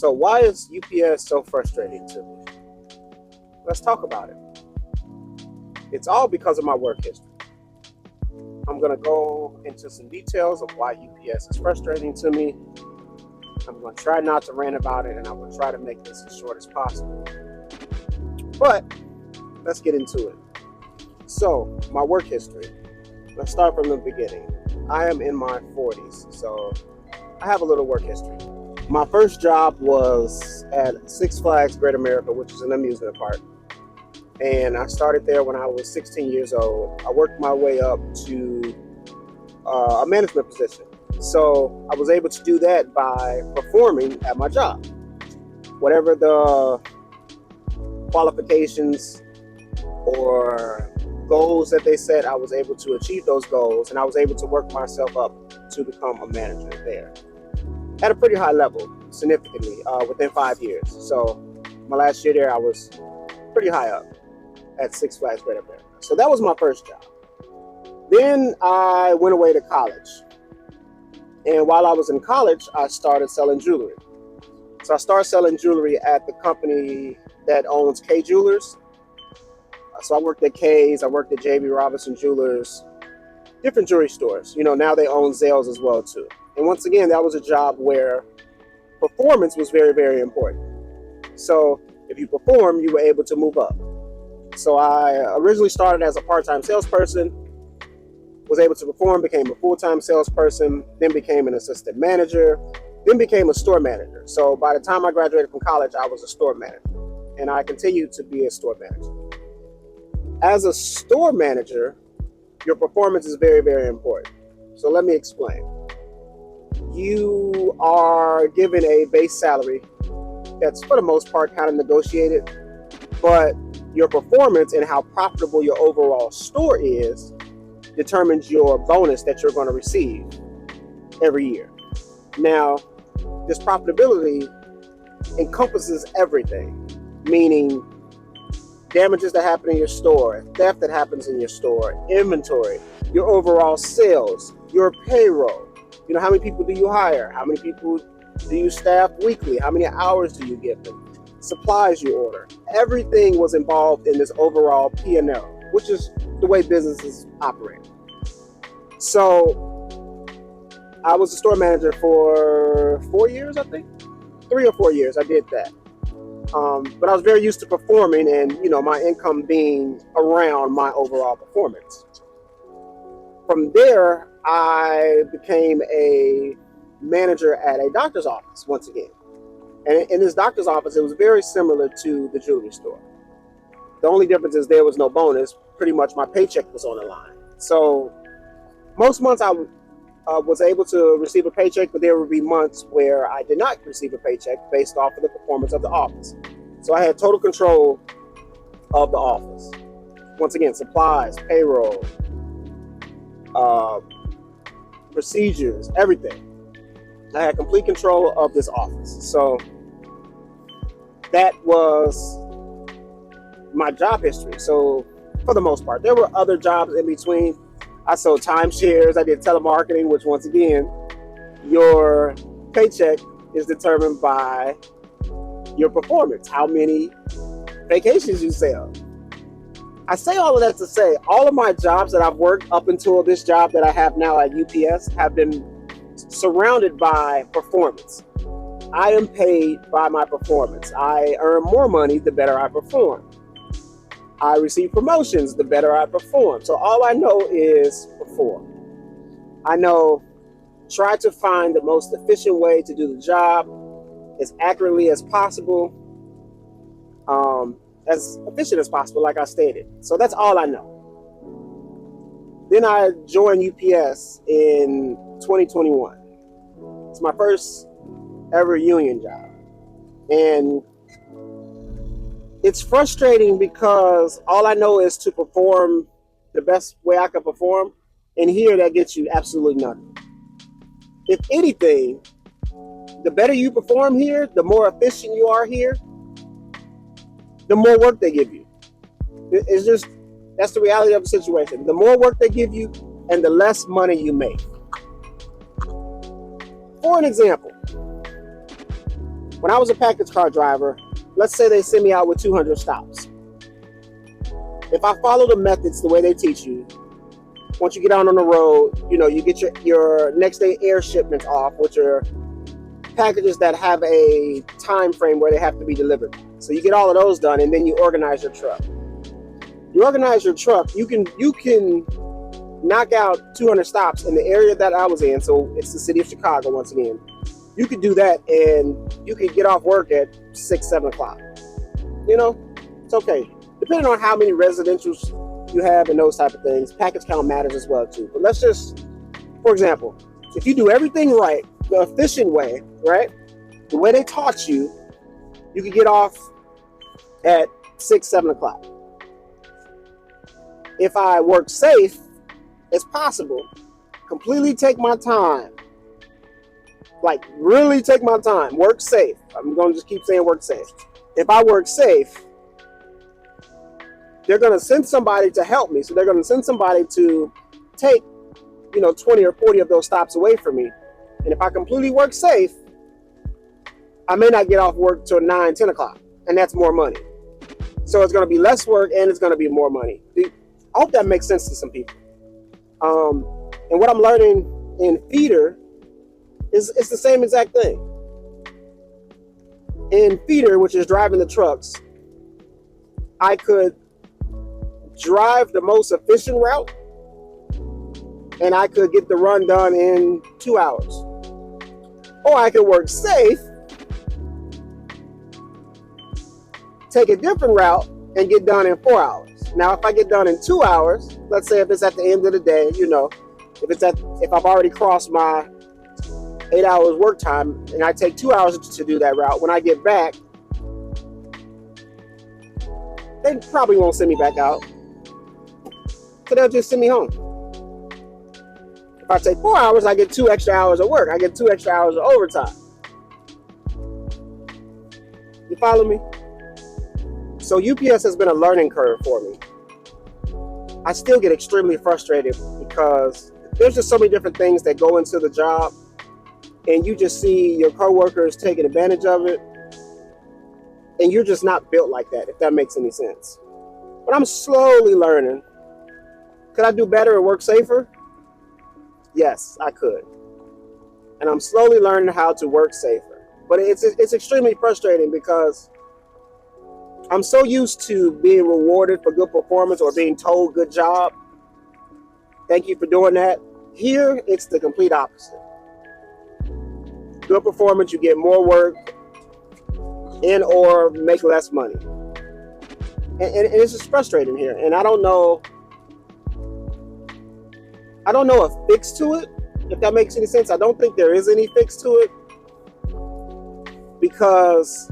So why is UPS so frustrating to me? Let's talk about it. It's all because of my work history. I'm going to go into some details of why UPS is frustrating to me. I'm going to try not to rant about it, and I'm going to try to make this as short as possible. But let's get into it. So, my work history. Let's start from the beginning. I am in my 40s, so I have a little work history. My first job was at Six Flags Great America, which is an amusement park. And I started there when I was 16 years old. I worked my way up to a management position. So I was able to do that by performing at my job. Whatever the qualifications or goals that they set, I was able to achieve those goals, and I was able to work myself up to become a manager there at a pretty high level, significantly, within 5 years. So my last year there, I was pretty high up at Six Flags Great America. So that was my first job. Then I went away to college. And while I was in college, I started selling jewelry. So I started selling jewelry at the company that owns Kay Jewelers. So I worked at Kay's, I worked at J.B. Robinson Jewelers, different jewelry stores. Now they own Zales as well too. And once again, that was a job where performance was very, very important. So if you perform, you were able to move up. So I originally started as a part-time salesperson, was able to perform, became a full-time salesperson, then became an assistant manager, then became a store manager. So by the time I graduated from college, I was a store manager, and I continued to be a store manager. As a store manager, your performance is very, very important. So let me explain. You are given a base salary that's for the most part kind of negotiated, but your performance and how profitable your overall store is determines your bonus that you're going to receive every year. Now, this profitability encompasses everything, meaning damages that happen in your store, theft that happens in your store, inventory, your overall sales, your payroll. How many people do you hire? How many people do you staff weekly? How many hours do you give them? Supplies you order. Everything was involved in this overall P&L, which is the way businesses operate. So I was a store manager for 4 years, I think. 3 or 4 years, I did that. But I was very used to performing and, my income being around my overall performance. From there, I became a manager at a doctor's office once again. And in this doctor's office, it was very similar to the jewelry store. The only difference is there was no bonus. Pretty much my paycheck was on the line. So most months I was able to receive a paycheck, but there would be months where I did not receive a paycheck based off of the performance of the office. So I had total control of the office. Once again, supplies, payroll, procedures, everything. I had complete control of this office. So that was my job history. So for the most part, there were other jobs in between. I sold timeshares. I did telemarketing, which once again, your paycheck is determined by your performance, how many vacations you sell. I say all of that to say all of my jobs that I've worked up until this job that I have now at UPS have been surrounded by performance. I am paid by my performance. I earn more money the better I perform. I receive promotions the better I perform. So all I know is perform. I know try to find the most efficient way to do the job as accurately as possible, as efficient as possible, like I stated. So that's all I know. Then I joined UPS in 2021. It's my first ever union job. And it's frustrating because all I know is to perform the best way I can perform. And here that gets you absolutely nothing. If anything, the better you perform here, the more efficient you are here, the more work they give you. It's just, that's the reality of the situation. The more work they give you and the less money you make. For an example, When I was a package car driver, let's say they send me out with 200 stops. If I follow the methods the way they teach you, once you get out on the road, you get your next day air shipments off, which are packages that have a time frame where they have to be delivered. So you get all of those done, and then you organize your truck. You organize your truck, you can knock out 200 stops in the area that I was in. So it's the city of Chicago once again. You could do that, and you could get off work at 6, 7 o'clock. It's okay. Depending on how many residentials you have and those type of things, package count matters as well too. But let's just, for example, if you do everything right, the efficient way, right, the way they taught you, you could get off at 6, 7 o'clock. If I work safe as possible, completely take my time, like really take my time, work safe. I'm going to just keep saying work safe. If I work safe, they're going to send somebody to help me. So they're going to send somebody to take, 20 or 40 of those stops away from me. And if I completely work safe, I may not get off work till 9, 10 o'clock. And that's more money. So it's going to be less work and it's going to be more money. I hope that makes sense to some people. And what I'm learning in feeder is it's the same exact thing. In feeder, which is driving the trucks, I could drive the most efficient route and I could get the run done in 2 hours. Or I could work safe, take a different route, and get done in 4 hours. Now, if I get done in 2 hours, let's say if it's at the end of the day, if I've already crossed my 8 hours work time and I take 2 hours to do that route, when I get back, they probably won't send me back out. So they'll just send me home. If I take 4 hours, I get 2 extra hours of work. I get 2 extra hours of overtime. You follow me? So UPS has been a learning curve for me. I still get extremely frustrated because there's just so many different things that go into the job, and you just see your coworkers taking advantage of it, and you're just not built like that, if that makes any sense. But I'm slowly learning. Could I do better and work safer? Yes, I could. And I'm slowly learning how to work safer. But it's extremely frustrating because I'm so used to being rewarded for good performance or being told good job. Thank you for doing that. Here, it's the complete opposite. Good performance, you get more work and or make less money. And it's just frustrating here. And I don't know a fix to it, if that makes any sense. I don't think there is any fix to it because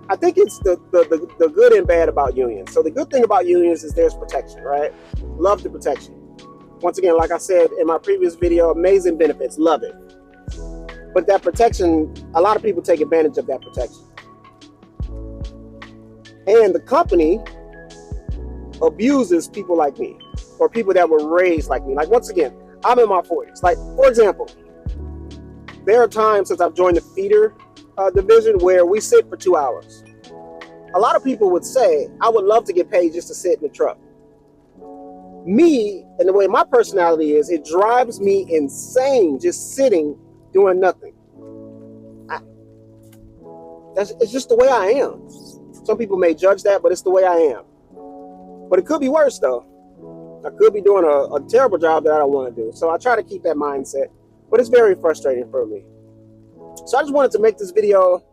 I think it's the good and bad about unions. So the good thing about unions is there's protection, right? Love the protection. Once again, like I said in my previous video, amazing benefits, love it. But that protection, a lot of people take advantage of that protection. And the company abuses people like me or people that were raised like me. Like, once again, I'm in my 40s. Like, for example, there are times since I've joined the feeder division where we sit for 2 hours. A lot of people would say, I would love to get paid just to sit in the truck. Me, and the way my personality is, it drives me insane just sitting doing nothing. It's just the way I am. Some people may judge that, but it's the way I am. But it could be worse though. I could be doing a terrible job that I don't want to do. So I try to keep that mindset, but it's very frustrating for me. So I just wanted to make this video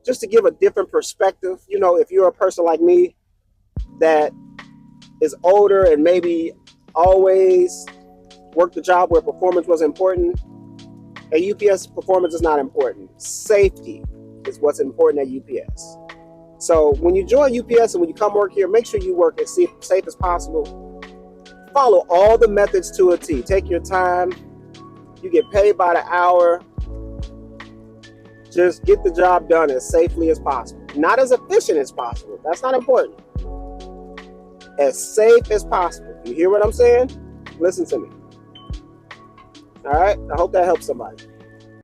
just to give a different perspective. If you're a person like me that is older and maybe always worked the job where performance was important, at UPS, performance is not important. Safety is what's important at UPS. So when you join UPS and when you come work here, make sure you work as safe as possible. Follow all the methods to a T. Take your time. You get paid by the hour. Just get the job done as safely as possible. Not as efficient as possible. That's not important. As safe as possible. You hear what I'm saying? Listen to me. All right? I hope that helps somebody.